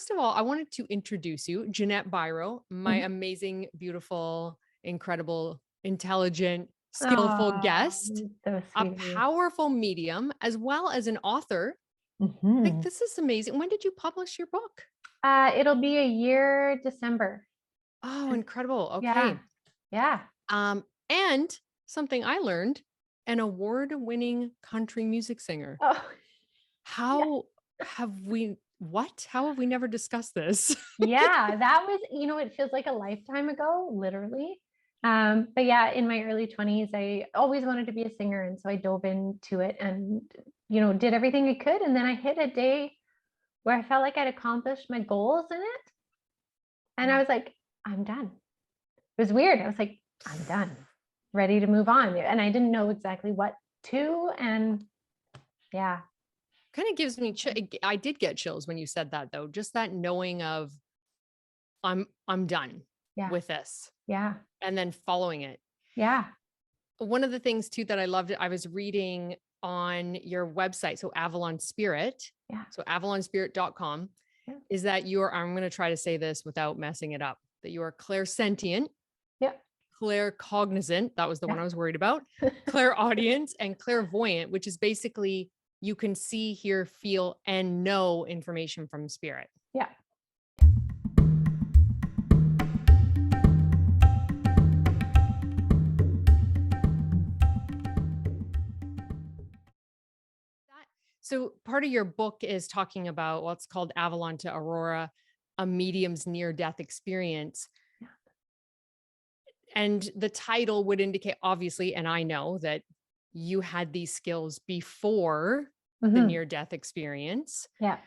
first of all, I wanted to introduce you, Ginette Biro, my amazing, beautiful, incredible, intelligent, skillful Oh, guest, so a sweet of you. powerful medium, as well as an author. Like, Mhm. this is amazing. When did you publish your book? It'll be a year December. Oh, And incredible. yeah, Okay. yeah. And something I learned, an award-winning country music singer. Oh, yeah. How how have we never discussed this? Yeah, that was, it feels like a lifetime ago, literally. But yeah, in my early 20s, I always wanted to be a singer. And so I dove into it and, did everything I could. And then I hit a day where I felt like I'd accomplished my goals in it. And I was like, I'm done. It was weird. I was like, I'm done, ready to move on. And I didn't know exactly what to. And yeah. Kind of gives me I did get chills when you said that, though. Just that knowing of I'm done Yeah. with this, Yeah. and then following it. Yeah. One of the things too that I loved, I was reading on your website, so Avalon Spirit, Yeah. so avalonspirit.com, Yeah. is that I'm going to try to say this without messing it up, that you are clairsentient, Yeah. claircognizant, that was the one I Yeah. was worried about, clairaudient, and clairvoyant, which is basically you can see, hear, feel, and know information from spirit. Yeah. So part of your book is talking about what's called Avalon to Aurora, a medium's near-death experience. Yeah. And the title would indicate, obviously, and I know that you had these skills before the Mm-hmm. near-death experience. Yeah.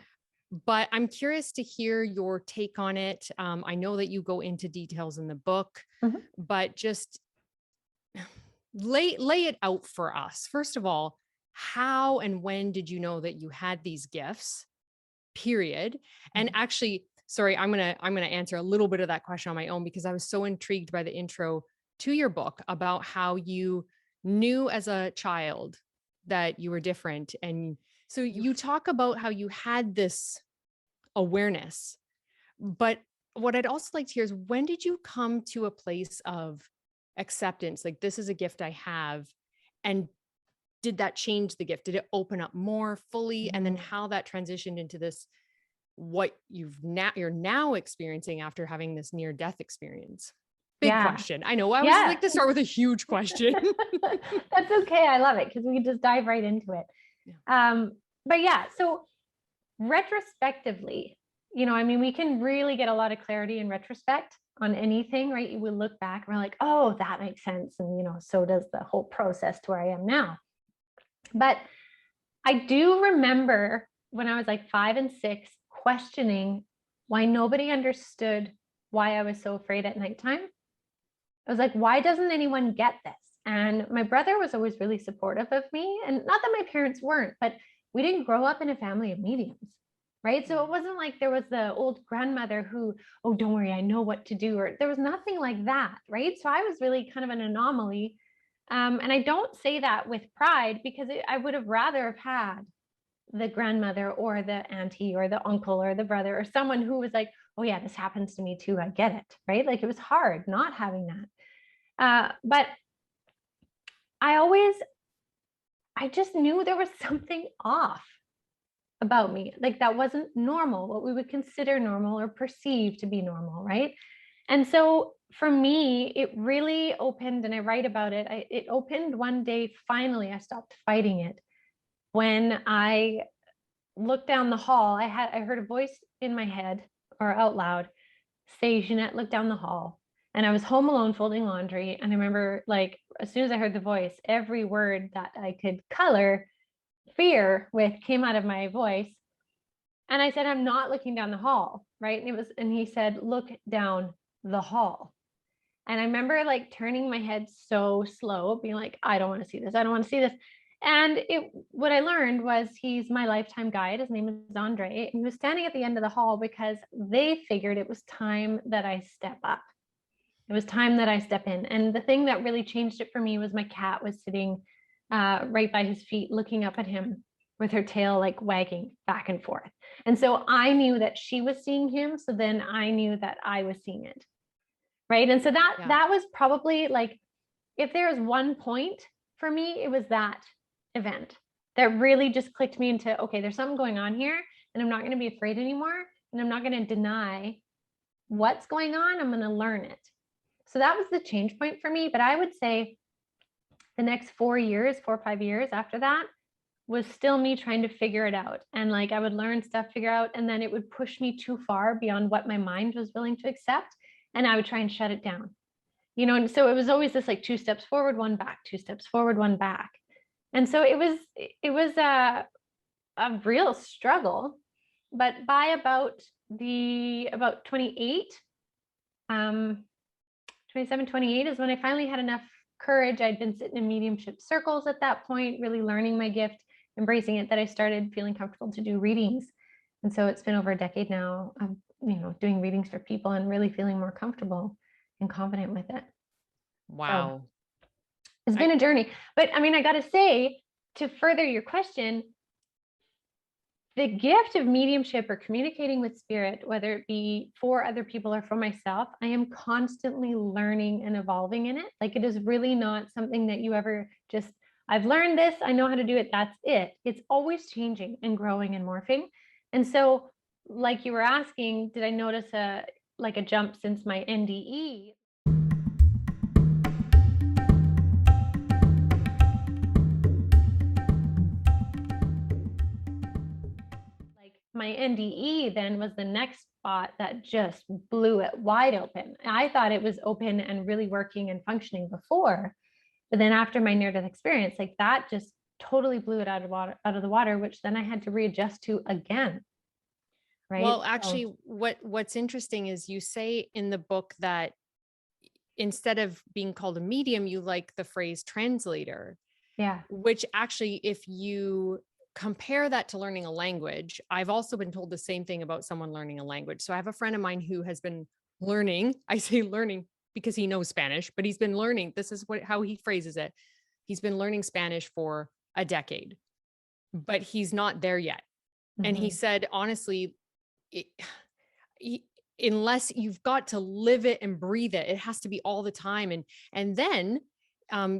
But I'm curious to hear your take on it. I know that you go into details in the book, Mm-hmm. but just lay it out for us. First of all, how and when did you know that you had these gifts? Period. And actually, sorry, I'm gonna answer a little bit of that question on my own because I was so intrigued by the intro to your book about how you knew as a child that you were different. And so you talk about how you had this awareness. But what I'd also like to hear is, when did you come to a place of acceptance? Like, this is a gift I have. And did that change the gift? Did it open up more fully? And then how that transitioned into this, what you're now experiencing after having this near death experience? Big Yeah. question. I know I always Yeah. like to start with a huge question. That's okay. I love it because we can just dive right into it. Yeah. But yeah, so retrospectively, we can really get a lot of clarity in retrospect on anything, right? You will look back and we're like, oh, that makes sense. And, so does the whole process to where I am now. But I do remember when I was like 5 and 6 questioning why nobody understood why I was so afraid at nighttime. I was like, why doesn't anyone get this? And my brother was always really supportive of me. And not that my parents weren't, but we didn't grow up in a family of mediums, right? So it wasn't like there was the old grandmother who, oh, don't worry, I know what to do. Or there was nothing like that, right? So I was really kind of an anomaly. And I don't say that with pride because I would have rather have had the grandmother or the auntie or the uncle or the brother or someone who was like, oh yeah, this happens to me too. I get it, right? Like it was hard not having that. But I just knew there was something off about me. Like that wasn't normal, what we would consider normal or perceive to be normal, right? And so for me, it really opened, and I write about it. It opened one day, finally, I stopped fighting it. When I looked down the hall, I heard a voice in my head or out loud say, Ginette, look down the hall. And I was home alone folding laundry. And I remember, like, as soon as I heard the voice, every word that I could color fear with came out of my voice. And I said, I'm not looking down the hall. Right. And he said, look down the hall. And I remember like turning my head so slow, being like, I don't want to see this. I don't want to see this. And what I learned was he's my lifetime guide. His name is Andre. And he was standing at the end of the hall because they figured it was time that I step up. It was time that I step in. And the thing that really changed it for me was my cat was sitting right by his feet, looking up at him. with her tail like wagging back and forth. And so I knew that she was seeing him. So then I knew that I was seeing it. Right. And so Yeah. that was probably like, if there was one point for me, it was that event that really just clicked me into, okay, there's something going on here, and I'm not going to be afraid anymore. And I'm not going to deny what's going on. I'm going to learn it. So that was the change point for me. But I would say the next 4 or 5 years after that was still me trying to figure it out. And like I would learn stuff, figure out, and then it would push me too far beyond what my mind was willing to accept. And I would try and shut it down. And so it was always this like 2 steps forward, 1 back, 2 steps forward, 1 back. And so it was a real struggle. But by about 28, 27, 28 is when I finally had enough courage. I'd been sitting in mediumship circles at that point, really learning my gift, embracing it, that I started feeling comfortable to do readings. And so it's been over a decade now of, doing readings for people and really feeling more comfortable and confident with it. Wow. So it's been a journey. But I mean, I got to say, to further your question, the gift of mediumship or communicating with spirit, whether it be for other people or for myself, I am constantly learning and evolving in it. Like, it is really not something that you ever just, I've learned this, I know how to do it, that's it. It's always changing and growing and morphing. And so, like you were asking, did I notice a jump since my NDE? My NDE then was the next spot that just blew it wide open. I thought it was open and really working and functioning before, but then after my near-death experience, like that just totally blew it out of the water, which then I had to readjust to again. Right. Well, actually, what's interesting is you say in the book that instead of being called a medium, you like the phrase translator. Yeah. Which actually, if you compare that to learning a language, I've also been told the same thing about someone learning a language. So I have a friend of mine who has been learning, I say learning because he knows Spanish, but he's been learning, this is how he phrases it. He's been learning Spanish for a decade, but he's not there yet. Mm-hmm. And he said, honestly, unless you've got to live it and breathe it, it has to be all the time. And then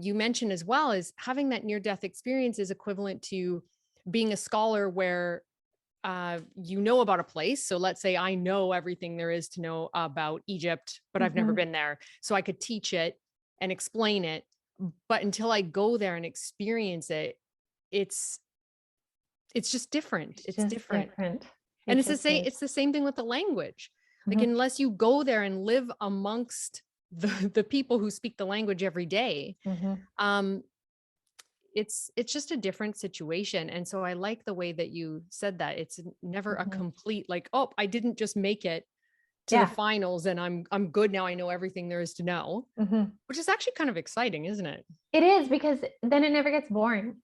you mentioned as well is having that near-death experience is equivalent to being a scholar where you know about a place. So let's say I know everything there is to know about Egypt, but I've never been there. So I could teach it and explain it. But until I go there and experience it, it's just different. It's different. And it's the same thing with the language. Like, unless you go there and live amongst the people who speak the language every day, it's just a different situation. And so I like the way that you said that. It's never a complete, like, oh, I didn't just make it to the finals and I'm good now. I know everything there is to know, which is actually kind of exciting, isn't it? It is, because then it never gets boring,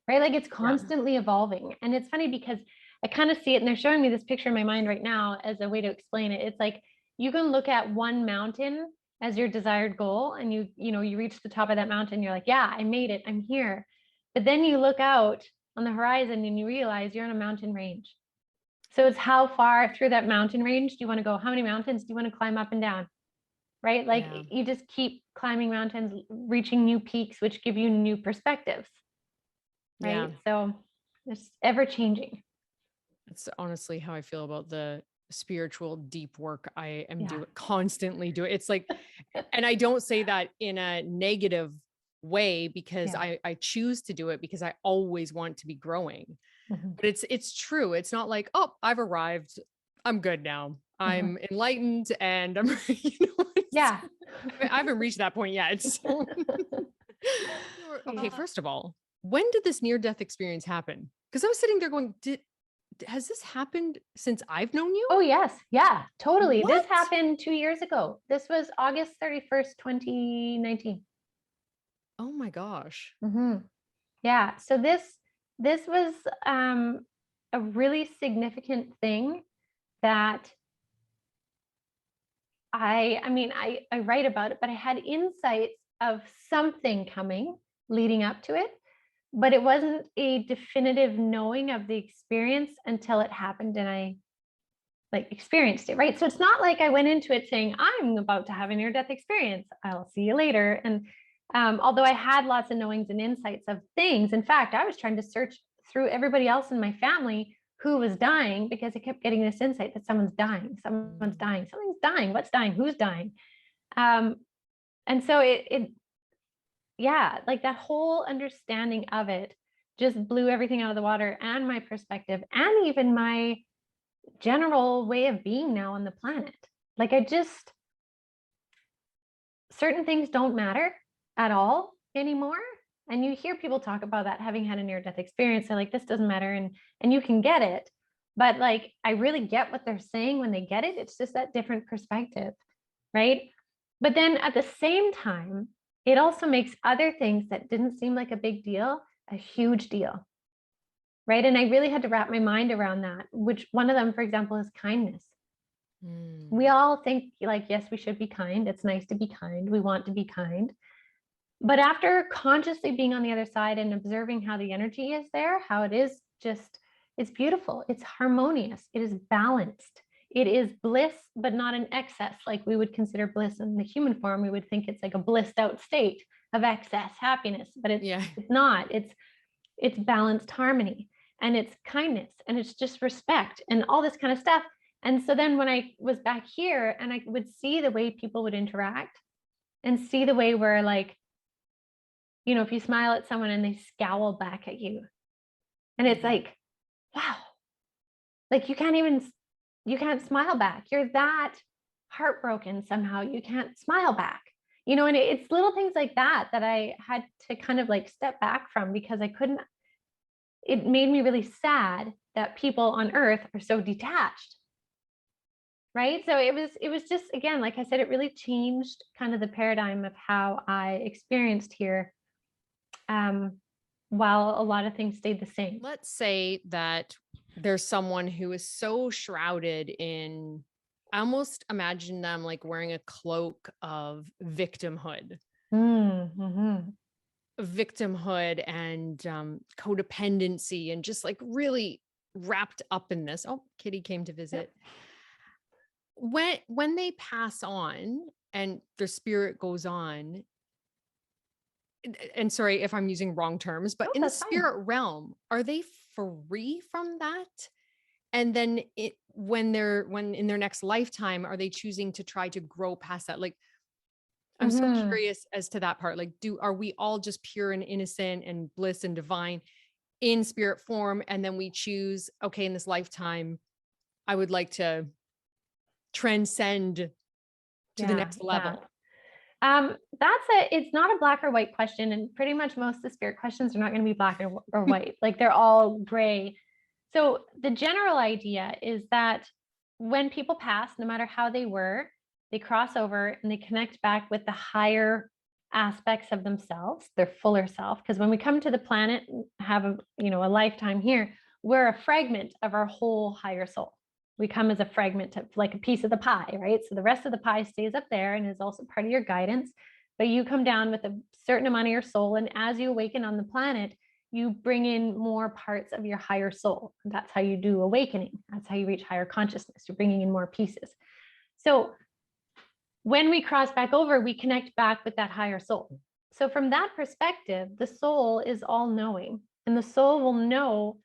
right? Like, it's constantly evolving. And it's funny because I kind of see it, and they're showing me this picture in my mind right now as a way to explain it. It's like, you can look at one mountain as your desired goal, and you reach the top of that mountain. You're like, yeah, I made it. I'm here. But then you look out on the horizon and you realize you're in a mountain range. So it's how far through that mountain range do you want to go? How many mountains do you want to climb up and down? Right? Like, you just keep climbing mountains, reaching new peaks, which give you new perspectives. Right. Yeah. So it's ever changing. That's honestly how I feel about the spiritual deep work I am constantly doing. It's like, and I don't say that in a negative way, because I choose to do it because I always want to be growing. But it's true. It's not like, oh, I've arrived, I'm good now, I'm enlightened, and I'm I haven't reached that point yet. So. Okay, first of all, when did this near-death experience happen? Because I was sitting there going, has this happened since I've known you? Oh, yes. Yeah, totally. What? This happened 2 years ago. This was August 31st, 2019. Oh my gosh. Yeah. So this was a really significant thing that I write about it, but I had insights of something coming leading up to it. but it wasn't a definitive knowing of the experience until it happened and I like experienced it, right? So it's not like I went into it saying, I'm about to have a near-death experience. I'll see you later. And although I had lots of knowings and insights of things, in fact, I was trying to search through everybody else in my family who was dying because I kept getting this insight that someone's dying, someone's dying, something's dying, what's dying, who's dying. And so yeah, like that whole understanding of it just blew everything out of the water, and my perspective and even my general way of being now on the planet. Like certain things don't matter at all anymore. And you hear people talk about that, having had a near-death experience. They're like, this doesn't matter. And you can get it. But like, I really get what they're saying when they get it. It's just that different perspective, right? But then at the same time, it also makes other things that didn't seem like a big deal a huge deal, right? And I really had to wrap my mind around that, which one of them, for example, is kindness. We all think like, yes, we should be kind. It's nice to be kind. We want to be kind. But after consciously being on the other side and observing how the energy is there, how it is just, it's beautiful. It's harmonious. It is balanced. It is bliss, but not an excess. Like we would consider bliss in the human form. We would think it's like a blissed out state of excess happiness, but it's not. It's balanced harmony, and it's kindness, and it's just respect and all this kind of stuff. And so then when I was back here and I would see the way people would interact and see the way where like, you know, if you smile at someone and they scowl back at you, and it's like, wow, like you can't smile back. You're that heartbroken somehow. You can't smile back, you know, and it's little things like that that I had to kind of like step back from because I couldn't, it made me really sad that people on earth are so detached. Right. So it was just, again, like I said, it really changed kind of the paradigm of how I experienced here. While a lot of things stayed the same. Let's say that there's someone who is so shrouded in, I almost imagine them like wearing a cloak of victimhood. Mm-hmm. Victimhood and codependency, and just like really wrapped up in this. Oh, Kitty came to visit. When they pass on and their spirit goes on, and sorry if I'm using wrong terms, but in the spirit realm, are they free from that? And then when in their next lifetime, are they choosing to try to grow past that? Like, I'm so curious as to that part. Like, are we all just pure and innocent and bliss and divine in spirit form? And then we choose, okay, in this lifetime, I would like to transcend to the next level. It's not a black or white question. And pretty much most of the spirit questions are not going to be black or white. Like they're all gray. So the general idea is that when people pass, no matter how they were, they cross over and they connect back with the higher aspects of themselves, their fuller self. Because when we come to the planet and have a lifetime here, we're a fragment of our whole higher soul. We come as a fragment of like a piece of the pie, right? So the rest of the pie stays up there and is also part of your guidance, but you come down with a certain amount of your soul. And as you awaken on the planet, you bring in more parts of your higher soul. That's how you do awakening. That's how you reach higher consciousness. You're bringing in more pieces. So when we cross back over, we connect back with that higher soul. So from that perspective, the soul is all knowing, and the soul will know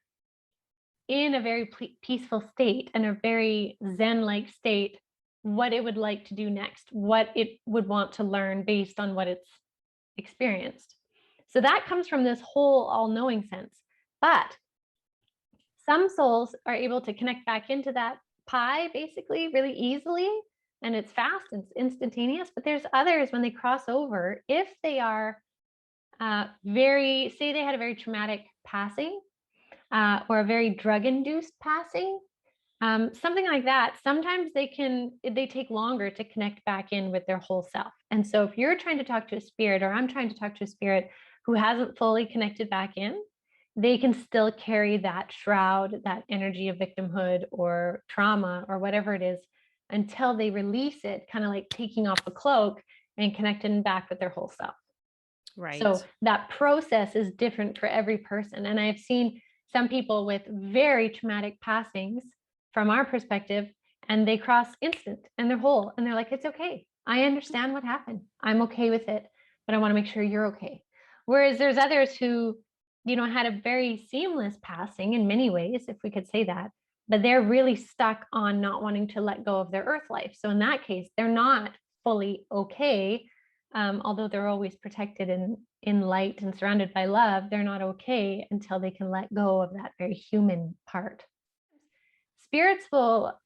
in a very peaceful state and a very Zen-like state what it would like to do next, what it would want to learn based on what it's experienced. So that comes from this whole all-knowing sense. But some souls are able to connect back into that pie basically really easily, and it's fast and it's instantaneous. But there's others, when they cross over, if they are say they had a very traumatic passing, or a very drug-induced passing, something like that, sometimes they take longer to connect back in with their whole self. And so if you're trying to talk to a spirit, or I'm trying to talk to a spirit who hasn't fully connected back in, they can still carry that shroud, that energy of victimhood or trauma or whatever it is, until they release it, kind of like taking off the cloak and connecting back with their whole self. So Right. that process is different for every person. And I've seen some people with very traumatic passings from our perspective, and they cross instant and they're whole and they're like, it's okay. I understand what happened. I'm okay with it, but I want to make sure you're okay. Whereas there's others who, had a very seamless passing in many ways, if we could say that, but they're really stuck on not wanting to let go of their earth life. So in that case, they're not fully okay. Although they're always protected in light and surrounded by love, they're not okay until they can let go of that very human part. Spirits will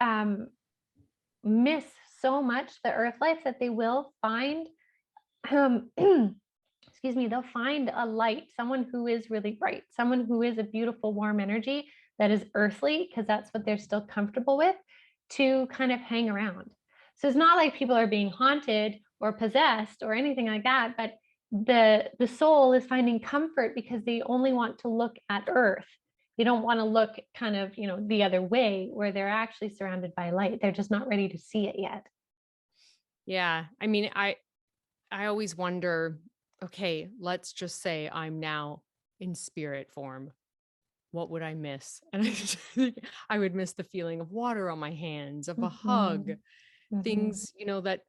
miss so much the earth life that they will find, excuse me, they'll find a light, someone who is really bright, someone who is a beautiful, warm energy that is earthly, because that's what they're still comfortable with, to kind of hang around. So it's not like people are being haunted or possessed or anything like that, but the soul is finding comfort because they only want to look at earth. They don't want to look kind of, the other way where they're actually surrounded by light. They're just not ready to see it yet. Yeah. I mean, I always wonder, okay, let's just say I'm now in spirit form. What would I miss? And I just think I would miss the feeling of water on my hands, of a hug, Mm-hmm. Mm-hmm. things, that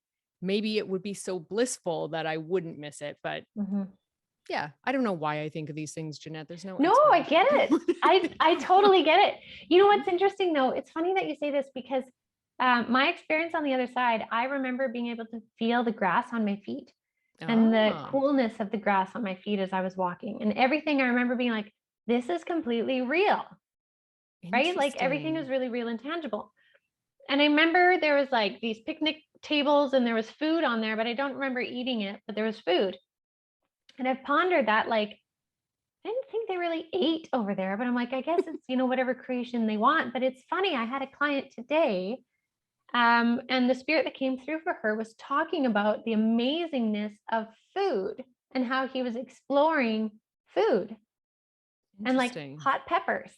maybe it would be so blissful that I wouldn't miss it. But Mm-hmm. yeah, I don't know why I think of these things, Ginette. There's no No, I explanation. get it. I totally get it. You know what's interesting though? It's funny that you say this because my experience on the other side, I remember being able to feel the grass on my feet and the Ah, coolness of the grass on my feet as I was walking, and everything. I remember being like, this is completely real, right? Like everything is interesting. really real and tangible. And I remember there was like these picnic tables and there was food on there, but I don't remember eating it, but there was food. And I've pondered that, like, I didn't think they really ate over there, but I'm like, I guess it's, whatever creation they want. But it's funny, I had a client today, and the spirit that came through for her was talking about the amazingness of food and how he was exploring food and like Interesting. hot peppers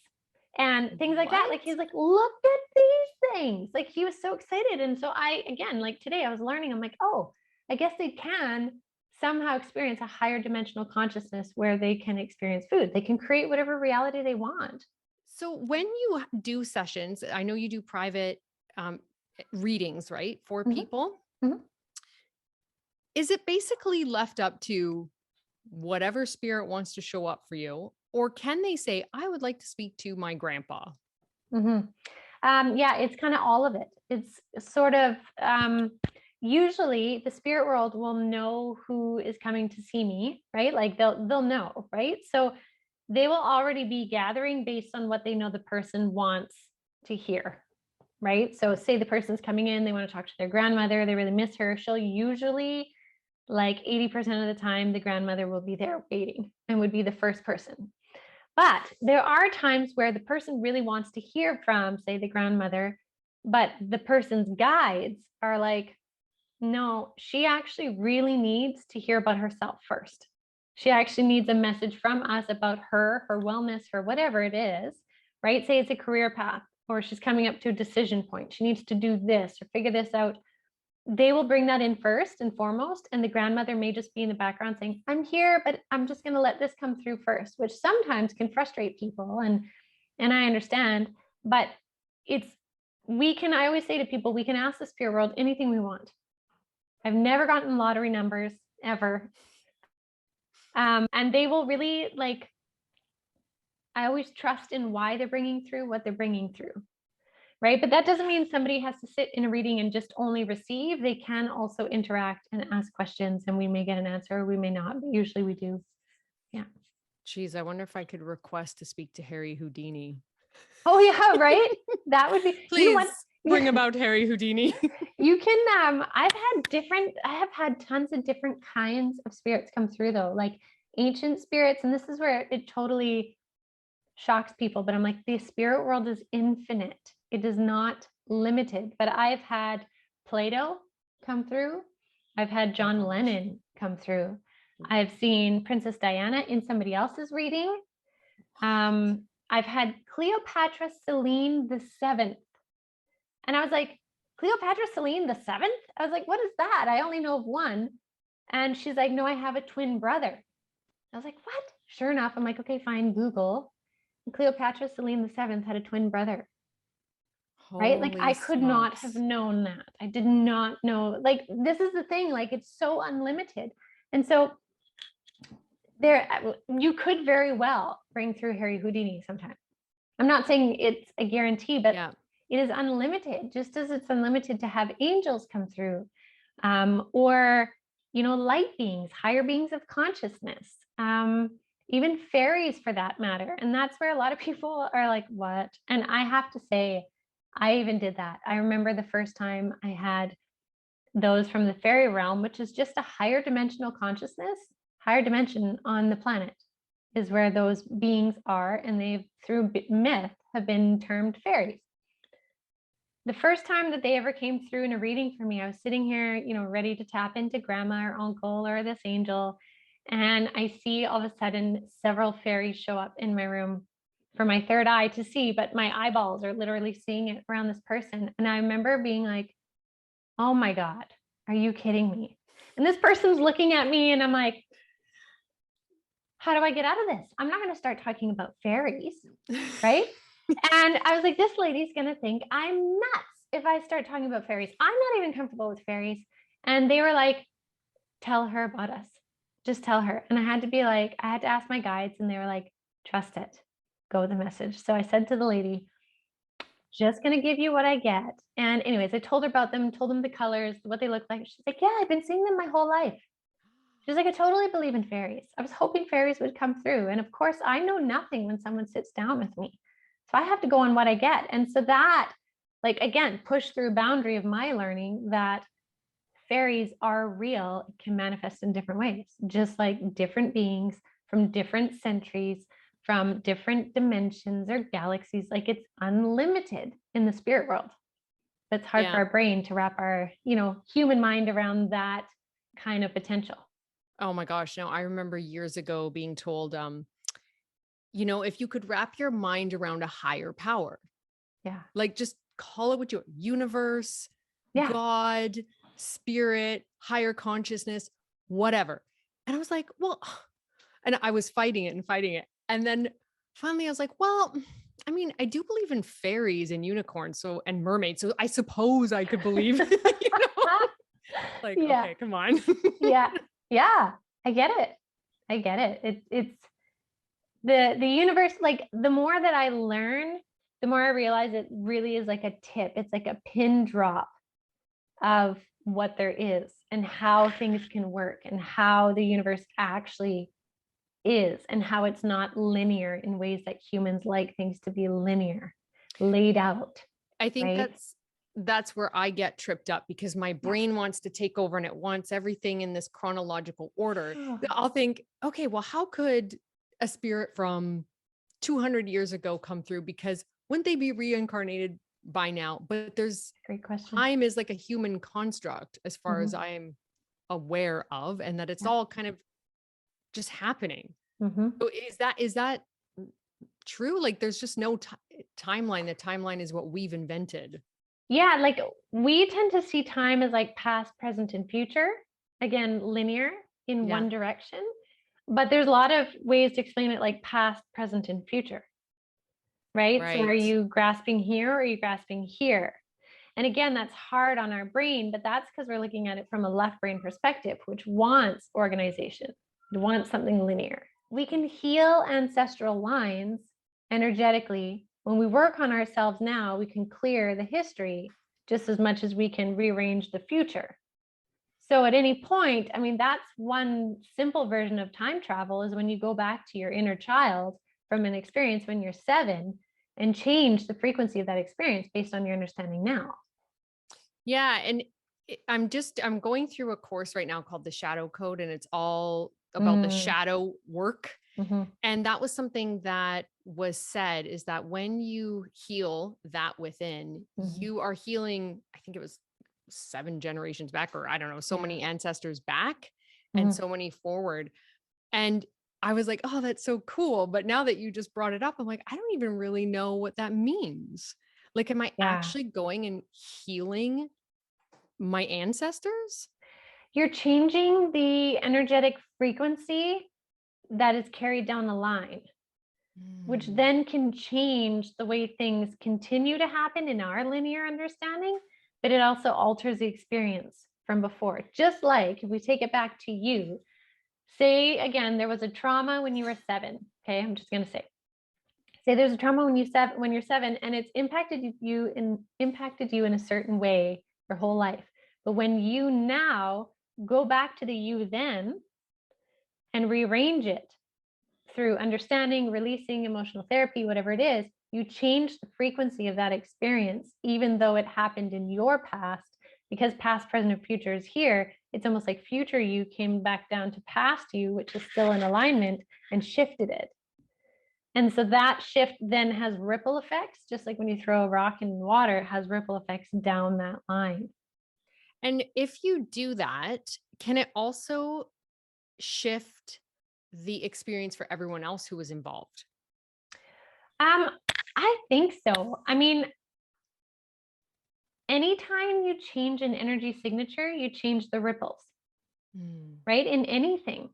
and things like that. What? Like he was like, look at these things. Like he was so excited. And so again, like today I was learning, I'm like, oh, I guess they can somehow experience a higher dimensional consciousness where they can experience food. They can create whatever reality they want. So when you do sessions, I know you do private readings, right, for Mhm, people. mhm. Is it basically left up to whatever spirit wants to show up for you? Or can they say, I would like to speak to my grandpa? Mm-hmm. Yeah, it's kind of all of it. It's sort of usually the spirit world will know who is coming to see me, right? Like they'll know, right? So they will already be gathering based on what they know the person wants to hear, right? So say the person's coming in, they want to talk to their grandmother, they really miss her. She'll usually, like 80% of the time, the grandmother will be there waiting and would be the first person. But there are times where the person really wants to hear from, say, the grandmother, but the person's guides are like, no, she actually really needs to hear about herself first. She actually needs a message from us about her wellness, her whatever it is, right? Say it's a career path, or she's coming up to a decision point. She needs to do this or figure this out. They will bring that in first and foremost, and the grandmother may just be in the background saying, I'm here, but I'm just going to let this come through first, which sometimes can frustrate people, and I understand. But it's I always say to people, we can ask the spirit world anything we want. I've never gotten lottery numbers ever, and they will really, like, I always trust in why they're bringing through what they're bringing through, right? But that doesn't mean somebody has to sit in a reading and just only receive. They can also interact and ask questions, and we may get an answer, or we may not, but usually we do. Yeah. Geez, I wonder if I could request to speak to Harry Houdini. Oh yeah, right. That would be. You know what? Please bring about Harry Houdini. You can. I have had tons of different kinds of spirits come through though, like ancient spirits, and this is where it totally shocks people. But I'm like, the spirit world is infinite. It is not limited. But I've had Plato come through. I've had Oh John gosh. Lennon come through. I've seen Princess Diana in somebody else's reading. I've had Cleopatra Celine the Seventh, and I was like, Cleopatra Celine the 7th? I was like, what is that? I only know of one. And she's like, no, I have a twin brother. I was like, what? Sure enough, I'm like, okay, fine, Google. Cleopatra Selene the Seventh had a twin brother, right? Like Holy I could not have smokes. known that. I did not know. Like this is the thing, like it's so unlimited. And so there you could very well bring through Harry Houdini sometime. I'm not saying it's a guarantee, but Yeah. it is unlimited, just as it's unlimited to have angels come through, or light beings, higher beings of consciousness, even fairies for that matter. And that's where a lot of people are like, what? And I have to say, I even did that. I remember the first time I had those from the fairy realm, which is just a higher dimensional consciousness, higher dimension on the planet is where those beings are. And they've, through myth, have been termed fairies. The first time that they ever came through in a reading for me, I was sitting here, ready to tap into grandma or uncle or this angel. And I see all of a sudden several fairies show up in my room for my third eye to see, but my eyeballs are literally seeing it around this person. And I remember being like, oh my God, are you kidding me? And this person's looking at me and I'm like, how do I get out of this? I'm not going to start talking about fairies, right? And I was like, this lady's going to think I'm nuts if I start talking about fairies. I'm not even comfortable with fairies. And they were like, tell her about us. Just tell her. And I had to ask my guides and they were like, trust it. Go with the message. So I said to the lady, just going to give you what I get. And anyways, I told her about them, told them the colors, what they look like. She's like, yeah, I've been seeing them my whole life. She's like, I totally believe in fairies. I was hoping fairies would come through. And of course, I know nothing when someone sits down with me. So I have to go on what I get. And so that, like, again, push through boundary of my learning that fairies are real, can manifest in different ways, just like different beings from different centuries, from different dimensions or galaxies. Like it's unlimited in the spirit world. But it's hard for Yeah. our brain to wrap our, human mind around that kind of potential. Oh my gosh. No, I remember years ago being told, if you could wrap your mind around a higher power, Yeah. like just call it what you universe, Yeah. God, spirit, higher consciousness, whatever. And I was like, well, and I was fighting it and fighting it. And then finally I was like, well, I mean, I do believe in fairies and unicorns, and mermaids. So I suppose I could believe, like, Yeah. okay, come on. Yeah. Yeah. I get it. I get it. It's the universe, like the more that I learn, the more I realize it really is like a tip. It's like a pin drop of what there is and how things can work and how the universe actually is and how it's not linear in ways that humans like things to be linear, laid out, I think right? that's where I get tripped up because my Yeah. brain wants to take over and it wants everything in this chronological order. Oh, I'll think, okay, well, how could a spirit from 200 years ago come through? Because wouldn't they be reincarnated by now? But great question. time is like a human construct as far as Mhm. I'm aware of, and that it's Yeah. all kind of just happening. Mhm. So is that true? Like there's just no timeline. The timeline is what we've invented. Yeah, like we tend to see time as like past, present, and future. Again, linear in Yeah. one direction. But there's a lot of ways to explain it like past, present, and future, right? So are Right. you grasping here or are you grasping here? And again, that's hard on our brain, but that's because we're looking at it from a left brain perspective, which wants organization, it wants something linear. We can heal ancestral lines energetically. When we work on ourselves now, we can clear the history just as much as we can rearrange the future. So at any point, I mean, that's one simple version of time travel is when you go back to your inner child from an experience when you're 7 and change the frequency of that experience based on your understanding now. Yeah, and I'm going through a course right now called the Shadow Code, and it's all about the Mm, shadow work. mhm. And that was something that was said is that when you heal that within, Mhm. you are healing, I think it was 7 generations back, or I don't know, so Yeah. many ancestors back and Mhm. so many forward. And I was like, oh, that's so cool. But now that you just brought it up, I'm like, I don't even really know what that means. Like, am I Yeah. actually going and healing my ancestors? You're changing the energetic frequency that is carried down the line, which then can change the way things continue to happen in our linear understanding, but it also alters the experience from before. Just like if we take it back to you, say again, there was a trauma when you were 7. Okay, I'm just going to say there's a trauma when you're 7, and it's impacted you in a certain way your whole life. But when you now go back to the you then and rearrange it through understanding, releasing, emotional therapy, whatever it is, you change the frequency of that experience, even though it happened in your past. Because past, present, and future is here, it's almost like future you came back down to past you, which is still in alignment, and shifted it. And so that shift then has ripple effects, just like when you throw a rock in water, it has ripple effects down that line. And if you do that, can it also shift the experience for everyone else who was involved? I think so. I mean, anytime you change an energy signature, you change the ripples, right? In anything.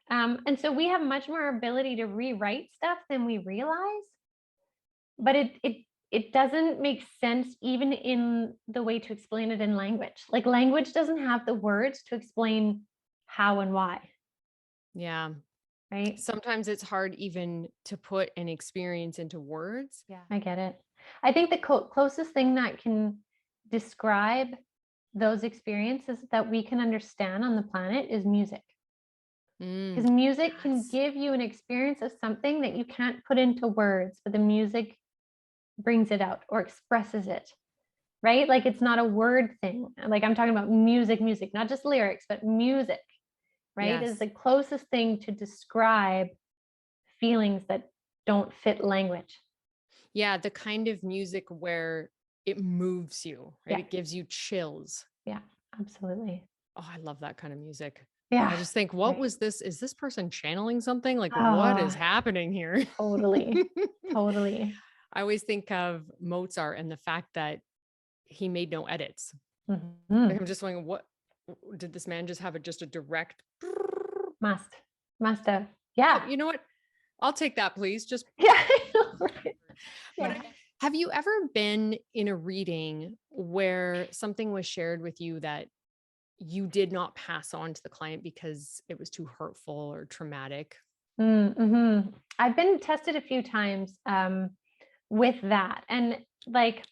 And so we have much more ability to rewrite stuff than we realize, but it doesn't make sense even in the way to explain it in language. Like language doesn't have the words to explain how and why. Yeah. Right. Sometimes it's hard even to put an experience into words. Yeah, I get it. I think the closest thing that can describe those experiences that we can understand on the planet is music. Because music can give you an experience of something that you can't put into words, but the music brings it out or expresses it, right? Like it's not a word thing. Like I'm talking about music, not just lyrics, but music, right? Is the closest thing to describe feelings that don't fit language. Yeah, the kind of music where it moves you, right? Yeah. It gives you chills. Yeah, absolutely. Oh, I love that kind of music. Yeah. I just think, what was this? Is this person channeling something? Like, Oh, what is happening here? Totally. Totally. I always think of Mozart and the fact that he made no edits. Mm-hmm. Like, I'm just wondering, what did this man just have just a direct? Must have. Yeah. Oh, you know what? I'll take that, please. Just yeah. Right. But have you ever been in a reading where something was shared with you that you did not pass on to the client because it was too hurtful or traumatic? Mm-hmm. I've been tested a few times with that. And like,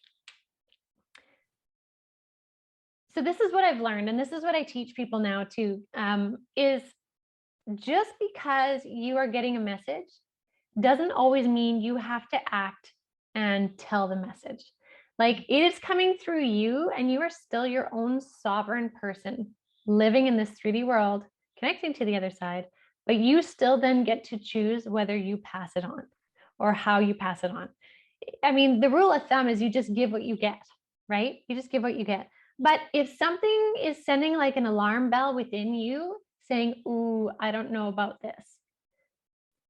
so this is what I've learned, and this is what I teach people now too, is just because you are getting a message doesn't always mean you have to act and tell the message. Like it is coming through you, and you are still your own sovereign person living in this 3D world, connecting to the other side, but you still then get to choose whether you pass it on or how you pass it on. I mean, the rule of thumb is you just give what you get, right? You just give what you get. But if something is sending like an alarm bell within you saying, ooh, I don't know about this,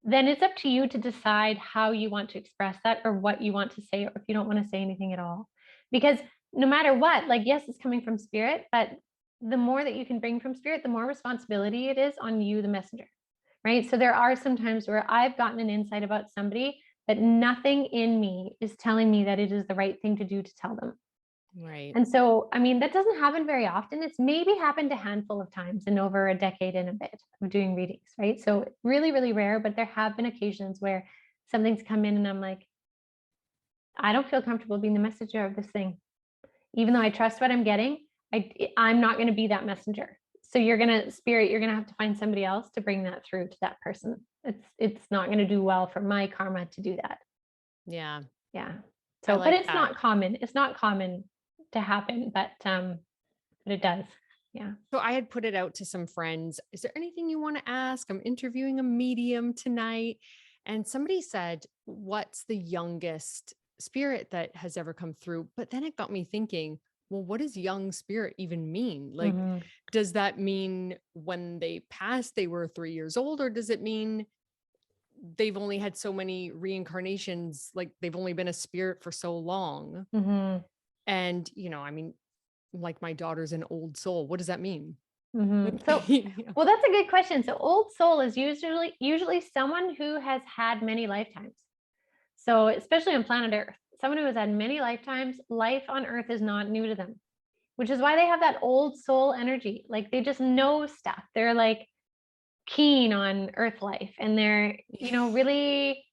then it's up to you to decide how you want to express that or what you want to say, or if you don't want to say anything at all. Because no matter what, like, yes, it's coming from spirit, but the more that you can bring from spirit, the more responsibility it is on you, the messenger, right? So there are some times where I've gotten an insight about somebody, but nothing in me is telling me that it is the right thing to do to tell them. Right. And so, I mean, that doesn't happen very often. It's maybe happened a handful of times in over a decade and a bit of doing readings, right? So really, really rare, but there have been occasions where something's come in and I'm like, I don't feel comfortable being the messenger of this thing. Even though I trust what I'm getting, I'm not going to be that messenger. So you're going to have to find somebody else to bring that through to that person. It's not going to do well for my karma to do that. Yeah. Yeah. So, like but it's that. not common. It's not common to happen, but it does. Yeah. So I had put it out to some friends. Is there anything you want to ask? I'm interviewing a medium tonight. And somebody said, what's the youngest spirit that has ever come through? But then it got me thinking, well, what does young spirit even mean? Like, does that mean when they passed, they were 3 years old? Or does it mean they've only had so many reincarnations? Like they've only been a spirit for so long. And, I mean, like my daughter's an old soul. What does that mean? So, well, that's a good question. So old soul is usually someone who has had many lifetimes. So especially on planet Earth, someone who has had many lifetimes, life on Earth is not new to them, which is why they have that old soul energy. Like they just know stuff. They're like keen on Earth life, and they're, really,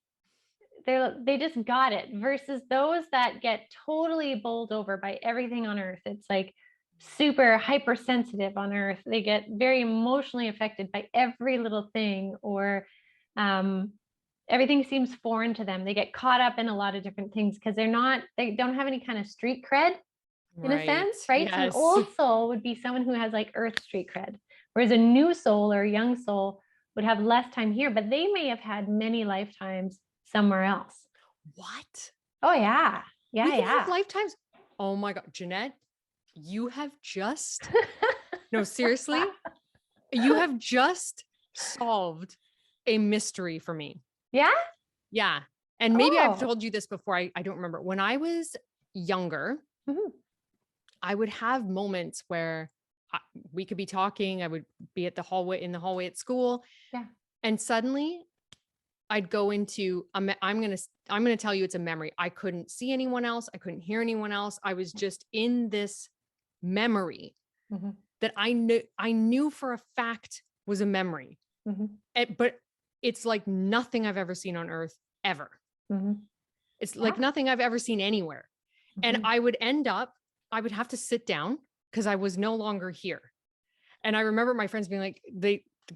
they just got it, versus those that get totally bowled over by everything on Earth. It's like super hypersensitive on Earth. They get very emotionally affected by every little thing, or everything seems foreign to them. They get caught up in a lot of different things because they don't have any kind of street cred in a sense, right? So an Yes. old soul would be someone who has like Earth street cred, whereas a new soul or a young soul would have less time here, but they may have had many lifetimes somewhere else. What? Oh yeah. Yeah. We can Yeah. have lifetimes. Oh my God, Ginette, you have just, no, seriously, you have just solved a mystery for me. Yeah. Yeah. And maybe I've Oh. told you this before. I don't remember. When I was younger, Mhm. I would have moments where we could be talking. I would be in the hallway at school. Yeah. And suddenly I'd go into, I'm going to tell you it's a memory. I couldn't see anyone else. I couldn't hear anyone else. I was just in this memory Mhm. that I knew for a fact was a memory. Mhm. But it's like nothing I've ever seen on Earth ever. Mhm. It's like nothing I've ever seen anywhere. And Mhm. I would have to sit down because I was no longer here. And I remember my friends being like,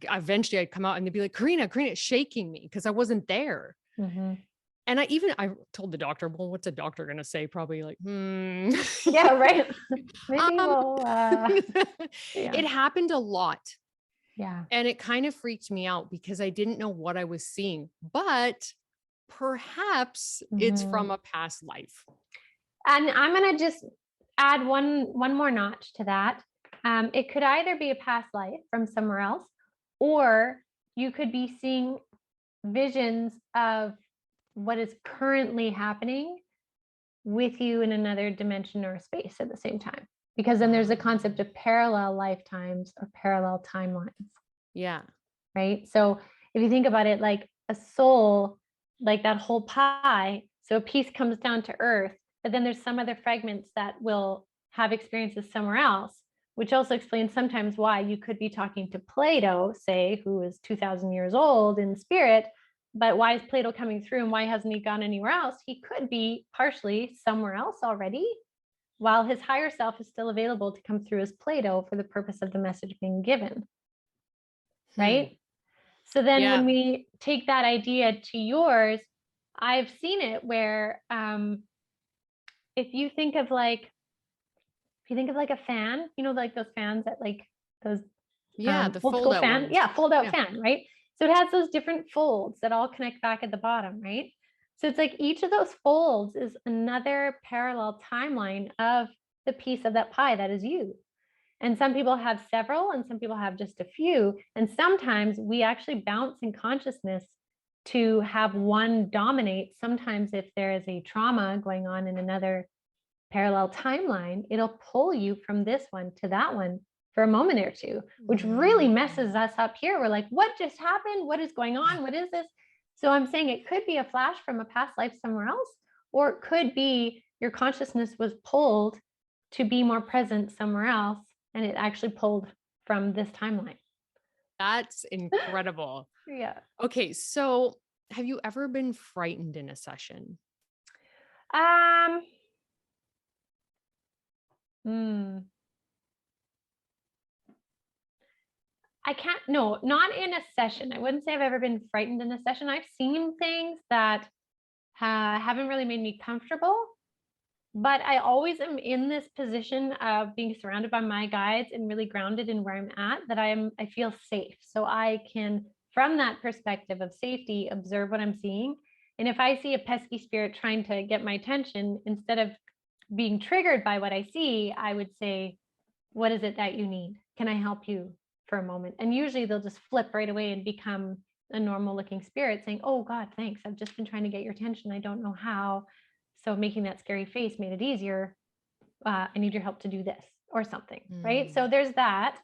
eventually I'd come out and they'd be like, Karina, it's shaking me because I wasn't there. Mhm. And I told the doctor, well, what's a doctor going to say? Probably like, Yeah, right. Maybe Um, we'll yeah. It happened a lot. Yeah. And it kind of freaked me out because I didn't know what I was seeing, but perhaps it's Mhm. from a past life. And I'm going to just add one more notch to that. It could either be a past life from somewhere else, or you could be seeing visions of what is currently happening with you in another dimension or space at the same time. Because then there's a concept of parallel lifetimes or parallel timelines. Yeah. Right. So if you think about it like a soul, like that whole pie, so a piece comes down to Earth, but then there's some other fragments that will have experiences somewhere else, which also explains sometimes why you could be talking to Plato, say, who is 2,000 years old in spirit, but why is Plato coming through and why hasn't he gone anywhere else? He could be partially somewhere else already, while his higher self is still available to come through as Plato for the purpose of the message being given. Right? So then Yeah. when we take that idea to yours, I've seen it where if you think of like a fan, like those fans that like those Yeah. The old fold school out fan, ones. yeah, fold out Yeah. fan, right? So it has those different folds that all connect back at the bottom, right? So it's like each of those folds is another parallel timeline of the piece of that pie that is you. And some people have several, and some people have just a few. And sometimes we actually bounce in consciousness to have one dominate. Sometimes, if there is a trauma going on in another parallel timeline, it'll pull you from this one to that one for a moment or two, which really messes us up here. We're like, what just happened? What is going on? What is this? So I'm saying it could be a flash from a past life somewhere else, or it could be your consciousness was pulled to be more present somewhere else, and it actually pulled from this timeline. That's incredible. Yeah. Okay. So have you ever been frightened in a session? Hmm. I can't, no, not in a session. I wouldn't say I've ever been frightened in a session. I've seen things that haven't really made me comfortable, but I always am in this position of being surrounded by my guides and really grounded in where I'm at, that I feel safe. So I can, from that perspective of safety, observe what I'm seeing. And if I see a pesky spirit trying to get my attention, instead of being triggered by what I see, I would say, what is it that you need? Can I help you for a moment? And usually they'll just flip right away and become a normal looking spirit saying, oh God, thanks. I've just been trying to get your attention. I don't know how. So making that scary face made it easier. I need your help to do this or something. Right. So there's that.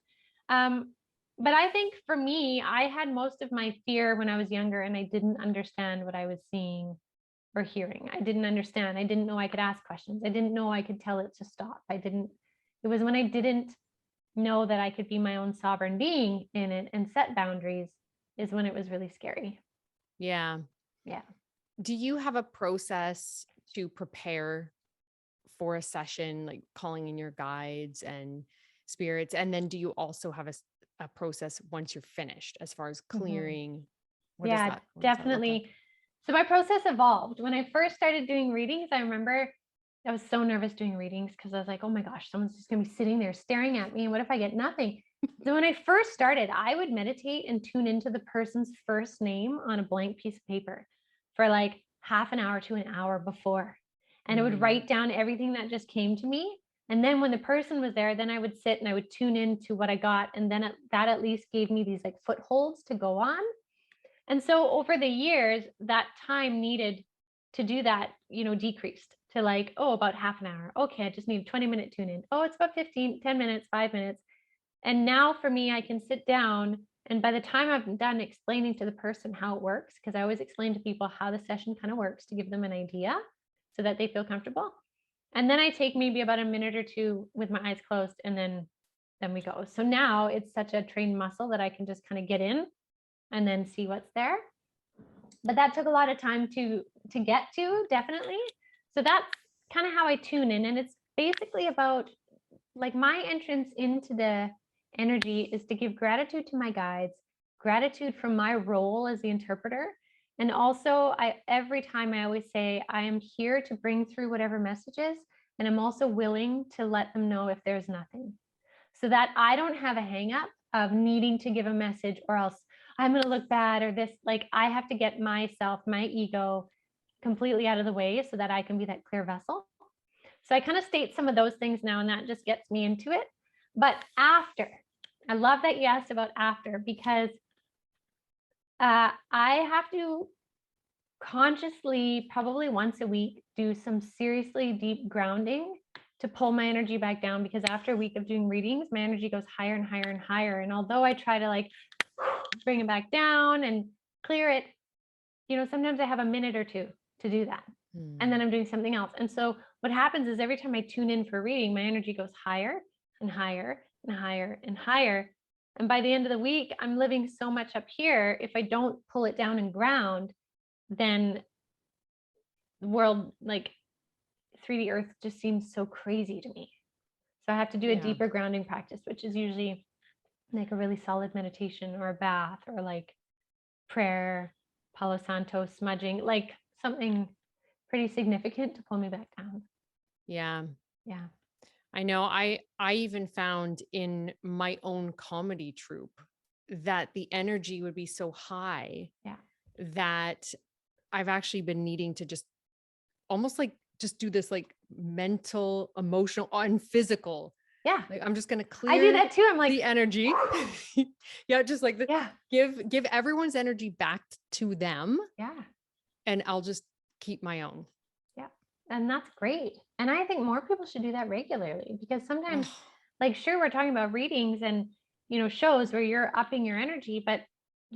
But I think for me, I had most of my fear when I was younger and I didn't understand what I was seeing or hearing. I didn't understand. I didn't know I could ask questions. I didn't know I could tell it to stop. It was when I didn't know that I could be my own sovereign being in it and set boundaries is when it was really scary. Yeah. Yeah. Do you have a process to prepare for a session, like calling in your guides and spirits? And then do you also have a process once you're finished as far as Mhm. clearing? Yeah, What does that look like? definitely. So my process evolved. When I first started doing readings, I remember I was so nervous doing readings because I was like, oh my gosh, someone's just going to be sitting there staring at me. And what if I get nothing? So when I first started, I would meditate and tune into the person's first name on a blank piece of paper for like half an hour to an hour before. And I would Mm, write down everything that just came to me. And then when the person was there, then I would sit and I would tune into what I got. And then that at least gave me these like footholds to go on. And so over the years, that time needed to do that, decreased to like, oh, about half an hour. Okay, I just need a 20-minute tune in. Oh, it's about 15, 10 minutes, 5 minutes. And now for me, I can sit down. And by the time I'm done explaining to the person how it works, because I always explain to people how the session kind of works to give them an idea so that they feel comfortable. And then I take maybe about a minute or two with my eyes closed and then we go. So now it's such a trained muscle that I can just kind of get in and then see what's there. But that took a lot of time to get to, definitely. So that's kind of how I tune in. And it's basically about like my entrance into the energy is to give gratitude to my guides, gratitude for my role as the interpreter. And also every time I always say, I am here to bring through whatever messages. And I'm also willing to let them know if there's nothing so that I don't have a hang up of needing to give a message or else I'm going to look bad or this. Like I have to get myself, my ego completely out of the way so that I can be that clear vessel. So I kind of state some of those things now, and that just gets me into it. But after, I love that you asked about after because I have to consciously, probably once a week, do some seriously deep grounding to pull my energy back down because after a week of doing readings, my energy goes higher and higher and higher. And although I try to like bring it back down and clear it, sometimes I have a minute or two to do that. And then mm. I'm doing something else. And so what happens is every time I tune in for reading, my energy goes higher and higher and higher and higher. And by the end of the week, I'm living so much up here. If I don't pull it down and ground, then the world, like 3D Earth, just seems so crazy to me. So I have to do a Yeah. deeper grounding practice, which is usually like a really solid meditation or a bath or like prayer, Palo Santo, smudging, like something pretty significant to pull me back down. Yeah. Yeah. I know I even found in my own comedy troupe that the energy would be so high Yeah. that I've actually been needing to just almost like just do this like mental, emotional, and physical. Yeah. Like I'm just gonna I do clear that too. I'm like, the energy. Yeah, just like yeah. give everyone's energy back to them, Yeah. and I'll just keep my own. Yeah. And that's great. And I think more people should do that regularly because sometimes, Oh, like, sure, we're talking about readings and, shows where you're upping your energy, but,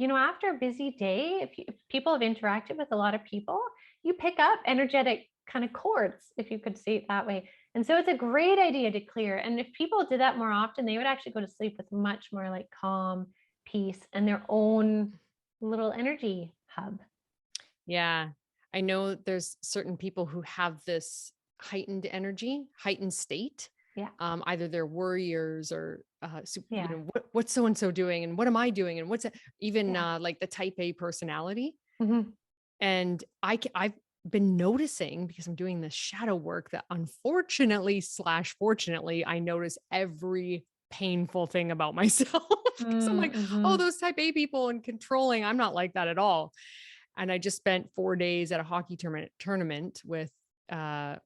after a busy day, if people have interacted with a lot of people, you pick up energetic kind of cords, if you could say it that way. And so it's a great idea to clear. And if people did that more often, they would actually go to sleep with much more like calm, peace, and their own little energy hub. yeah. I know there's certain people who have this heightened energy, heightened state. Yeah. Either they're warriors or, Yeah. what's so and so doing, and what am I doing, and even Yeah. like the Type A personality. Mhm. And I've been noticing because I'm doing this shadow work that unfortunately slash fortunately, I notice every painful thing about myself because I'm like, oh, Mhm. those Type A people and controlling. I'm not like that at all. And I just spent 4 days at a hockey tournament with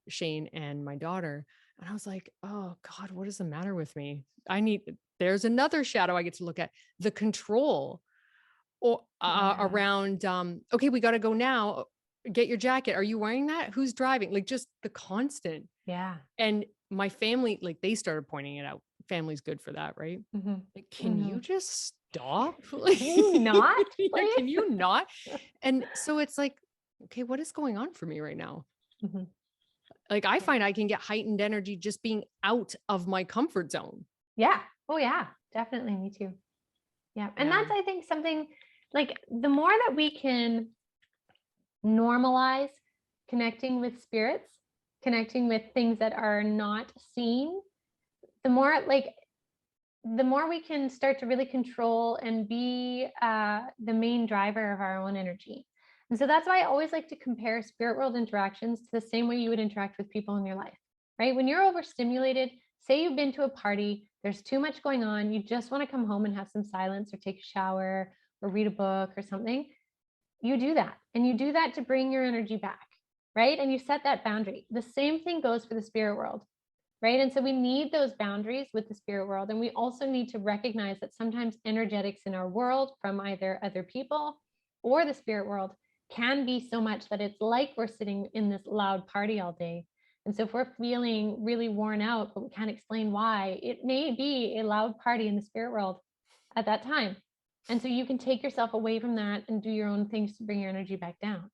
Shane and my daughter. And I was like, oh God, what is the matter with me? There's another shadow I get to look at, the control or Yeah. around, okay, we got to go now. Get your jacket. Are you wearing that? Who's driving? Like just the constant. Yeah. And my family, like they started pointing it out family's good for that, right? Mhm. Like, can Mhm. you just stop? Can you not, Yeah, can please? you not? And so it's like, okay, what is going on for me right now? Mhm. Like, I find I can get heightened energy just being out of my comfort zone. Yeah. Oh yeah, definitely. Me too. Yeah. And Yeah. that's, I think, something like the more that we can normalize connecting with spirits, connecting with things that are not seen, the more we can start to really control and be the main driver of our own energy. And so that's why I always like to compare spirit world interactions to the same way you would interact with people in your life, right? When you're overstimulated, say you've been to a party, there's too much going on, you just want to come home and have some silence or take a shower or read a book or something, you do that. And you do that to bring your energy back, right? And you set that boundary. The same thing goes for the spirit world, right? And so we need those boundaries with the spirit world. And we also need to recognize that sometimes energetics in our world from either other people or the spirit world can be so much that it's like we're sitting in this loud party all day. And so if we're feeling really worn out, but we can't explain why, it may be a loud party in the spirit world at that time. And so you can take yourself away from that and do your own things to bring your energy back down.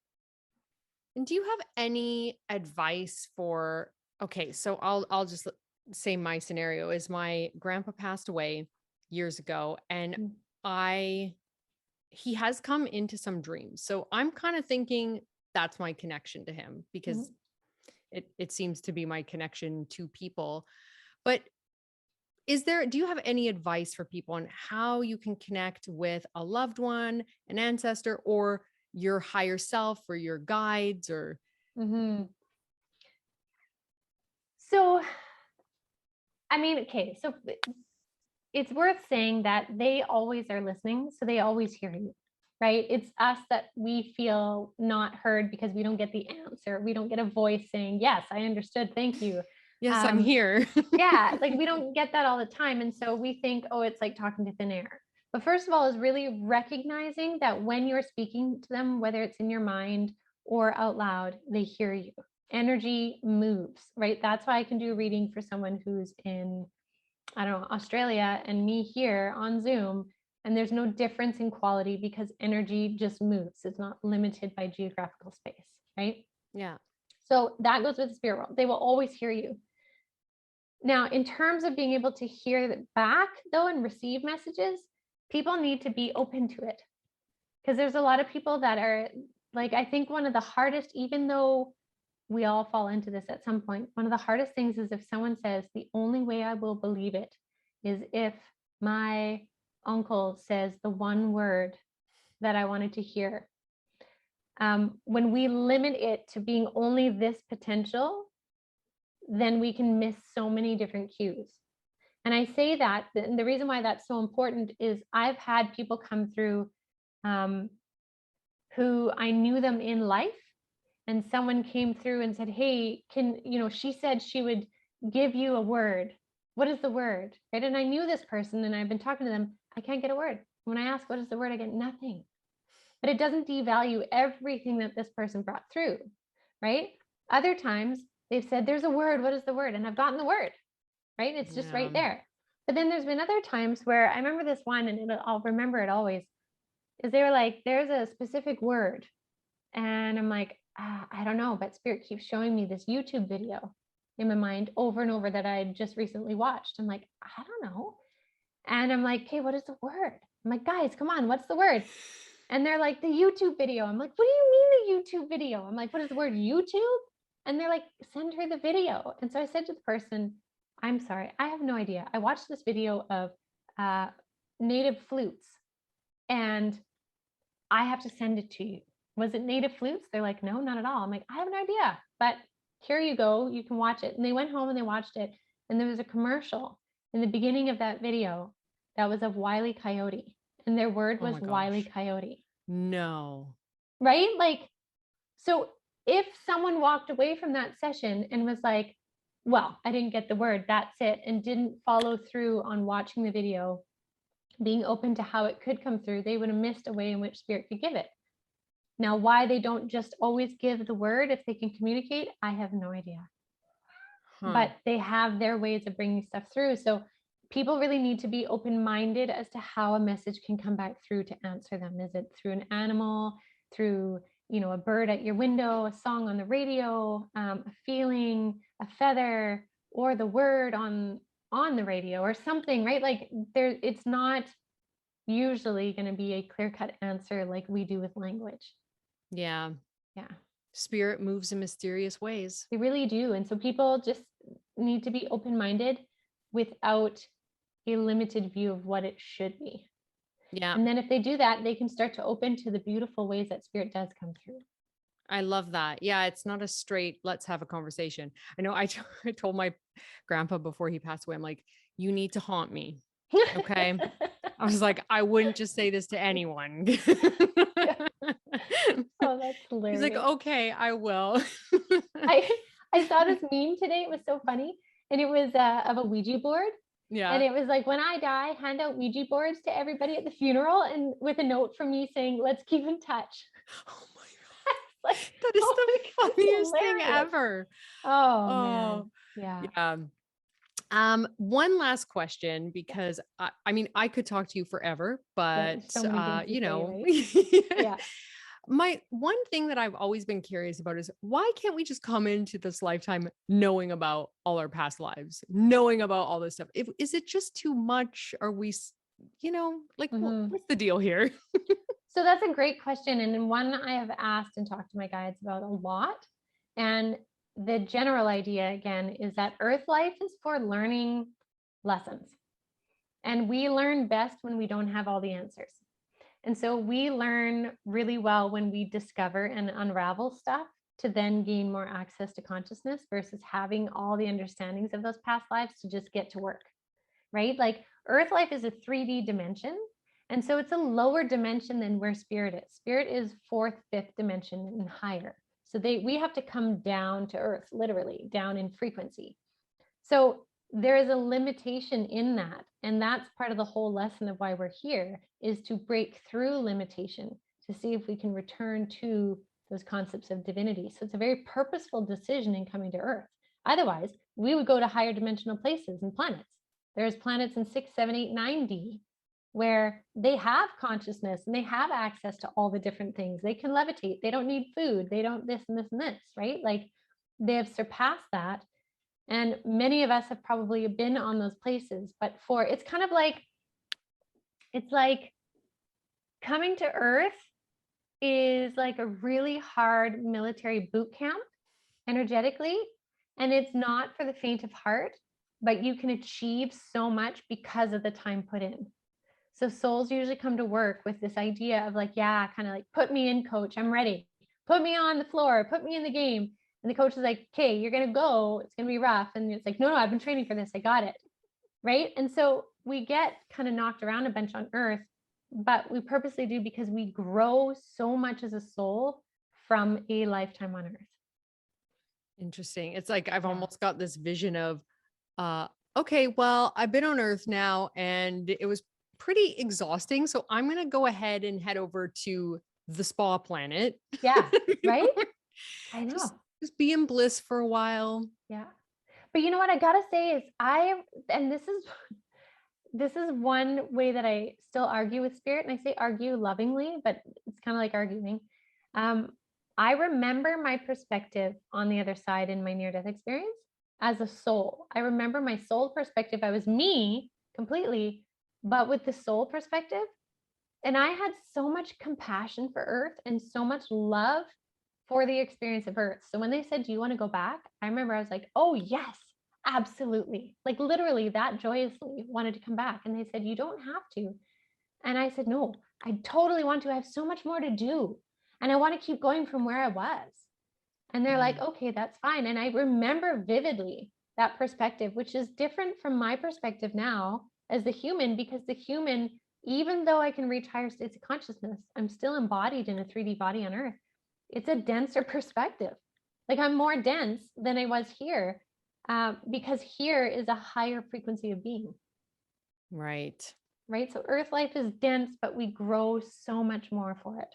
And do you have any advice for, okay, so I'll just say my scenario is my grandpa passed away years ago, and Mm. I he has come into some dreams. So I'm kind of thinking that's my connection to him, Mhm. because it seems to be my connection to people. But do you have any advice for people on how you can connect with a loved one, an ancestor, or your higher self, or your guides, or Mhm. So, I mean, okay, so it's worth saying that they always are listening, so they always hear you, right? It's us that we feel not heard because we don't get the answer. We don't get a voice saying, "Yes, I understood. Thank you." yes, I'm Um, here. yeah, like we don't get that all the time. And so we think, oh, it's like talking to thin air. But first of all, is really recognizing that when you're speaking to them, whether it's in your mind or out loud, they hear you. Energy moves, right? That's why I can do a reading for someone who's in, I don't know, Australia and me here on Zoom. And there's no difference in quality because energy just moves. It's not limited by geographical space, right? Yeah. So that goes with the spirit world. They will always hear you. Now, in terms of being able to hear it back, though, and receive messages, people need to be open to it. Because there's a lot of people that are like, I think one of the hardest, even though we all fall into this at some point, one of the hardest things is if someone says, the only way I will believe it is if my uncle says the one word that I wanted to hear. When we limit it to being only this potential, then we can miss so many different cues. And I say that, and the reason why that's so important is I've had people come through who I knew them in life, and someone came through and said, "Hey, she said she would give you a word. What is the word?" Right? And I knew this person and I've been talking to them. I can't get a word. When I ask what is the word, I get nothing. But it doesn't devalue everything that this person brought through, right? Other times they've said, "There's a word. What is the word?" And I've gotten the word, right? It's just Yeah. right there. But then there's been other times where I remember this one, and I'll remember it always, is they were like, "There's a specific word." And I'm like, I don't know, but Spirit keeps showing me this YouTube video in my mind over and over that I just recently watched. I'm like, I don't know. And I'm like, "Okay, what is the word?" I'm like, "Guys, come on, what's the word?" And they're like, "The YouTube video." I'm like, "What do you mean the YouTube video?" I'm like, "What is the word, YouTube?" And they're like, "Send her the video." And so I said to the person, "I'm sorry, I have no idea. I watched this video of uh, native flutes and I have to send it to you. Was it native flutes?" They're like, "No, not at all." I'm like, "I have no idea, but here you go. You can watch it." And they went home and they watched it. And there was a commercial in the beginning of that video that was of Wile E. Coyote. And their word Oh was my Wile E. gosh. Coyote, No. right? Like, so if someone walked away from that session and was like, "Well, I didn't get the word, that's it," and didn't follow through on watching the video, being open to how it could come through, they would have missed a way in which spirit could give it. Now, why they don't just always give the word if they can communicate, I have no idea. Huh. But they have their ways of bringing stuff through. So people really need to be open-minded as to how a message can come back through to answer them. Is it through an animal, through, a bird at your window, a song on the radio, a feeling, a feather, or the word on the radio or something, right? Like it's not usually going to be a clear-cut answer like we do with language. Yeah. Yeah. Spirit moves in mysterious ways. They really do. And so people just need to be open-minded without a limited view of what it should be. Yeah. And then if they do that, they can start to open to the beautiful ways that spirit does come through. I love that. Yeah. It's not a straight, let's have a conversation. I know I told my grandpa before he passed away, I'm like, you need to haunt me. Okay. I was like, I wouldn't just say this to anyone. Oh, that's hilarious. He's like, okay, I will. I saw this meme today. It was so funny. And it was of a Ouija board. Yeah. And it was like, when I die, hand out Ouija boards to everybody at the funeral, and with a note from me saying, let's keep in touch. Oh my God. Like, That is the funniest thing ever. Oh man. Yeah. One last question, because I mean, I could talk to you forever, but so many things to say, right? Yeah. My one thing that I've always been curious about is, why can't we just come into this lifetime knowing about all our past lives, knowing about all this stuff? Is it just too much? Are we, what's the deal here? So that's a great question. And one I have asked and talked to my guides about a lot. And the general idea, again, is that Earth life is for learning lessons. And we learn best when we don't have all the answers. And so we learn really well when we discover and unravel stuff to then gain more access to consciousness, versus having all the understandings of those past lives to just get to work, right? Like Earth life is a 3D dimension. And so it's a lower dimension than where spirit is. Spirit is 4th, 5th dimension and higher. So we have to come down to Earth, literally down in frequency. So there is a limitation in that. And that's part of the whole lesson of why we're here, is to break through limitation, to see if we can return to those concepts of divinity. So it's a very purposeful decision in coming to Earth. Otherwise, we would go to higher dimensional places and planets. There's planets in 6, 7, 8, 9D where they have consciousness and they have access to all the different things. They can levitate. They don't need food. They don't this and this and this, right? Like they have surpassed that. And many of us have probably been on those places, but it's kind of like, it's like coming to Earth is like a really hard military boot camp energetically. And it's not for the faint of heart, but you can achieve so much because of the time put in. So souls usually come to work with this idea of like, yeah, kind of like, put me in, coach, I'm ready. Put me on the floor, put me in the game. And the coach is like, okay, you're going to go. It's going to be rough. And it's like, no, I've been training for this. I got it. Right. And so we get kind of knocked around a bunch on Earth, but we purposely do because we grow so much as a soul from a lifetime on Earth. Interesting. It's like, I've almost got this vision of, okay, well, I've been on Earth now and it was pretty exhausting. So I'm going to go ahead and head over to the spa planet. Yeah. Right. I know. Just be in bliss for a while. Yeah. But you know what I got to say is and this is one way that I still argue with spirit, and I say argue lovingly, but it's kind of like arguing. I remember my perspective on the other side in my near-death experience as a soul. I remember my soul perspective. I was me completely, but with the soul perspective. And I had so much compassion for Earth and so much love for the experience of Earth. So when they said, do you want to go back? I remember I was like, oh yes, absolutely. Like literally that joyously wanted to come back. And they said, you don't have to. And I said, no, I totally want to. I have so much more to do. And I want to keep going from where I was. And they're like, okay, that's fine. And I remember vividly that perspective, which is different from my perspective now as the human, because the human, even though I can reach higher states of consciousness, I'm still embodied in a 3D body on Earth. It's a denser perspective. Like I'm more dense than I was here, because here is a higher frequency of being. Right. Right. So Earth life is dense, but we grow so much more for it.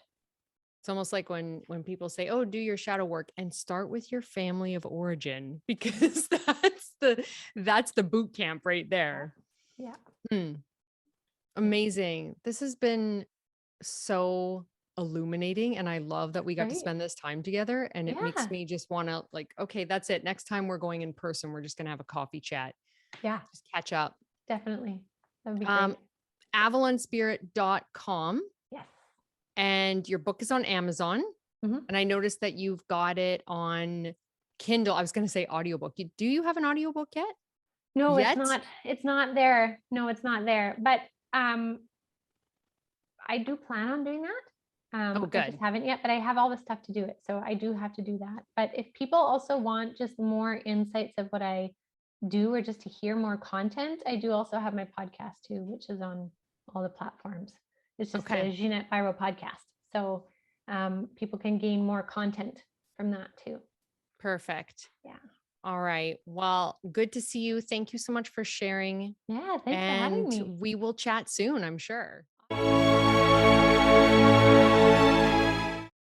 It's almost like when people say, oh, do your shadow work and start with your family of origin, because that's the boot camp right there. Yeah. Hmm. Amazing. This has been so illuminating. And I love that we got to Great. spend this time together. And it makes Yeah. me just want to like, okay, that's it. Next time we're going in person, we're just going to have a coffee chat, Yeah. just catch up. Definitely. That would be Um, great. avalonspirit.com. Yes. And your book is on Amazon. Mhm. And I noticed that you've got it on Kindle. I was going to say audiobook. Do you have an audiobook yet? No, it's Yet? not. It's not there. No, it's not there. But um, I do plan on doing that. Oh, I just good. haven't yet, but I have all the stuff to do it. So I do have to do that. But if people also want just more insights of what I do or just to hear more content, I do also have my podcast too, which is on all the platforms. It's just Okay. the Ginette Biro podcast. So people can gain more content from that too. Perfect. Yeah. All right. Well, good to see you. Thank you so much for sharing. Yeah. Thanks for having And me. we will chat soon, I'm sure.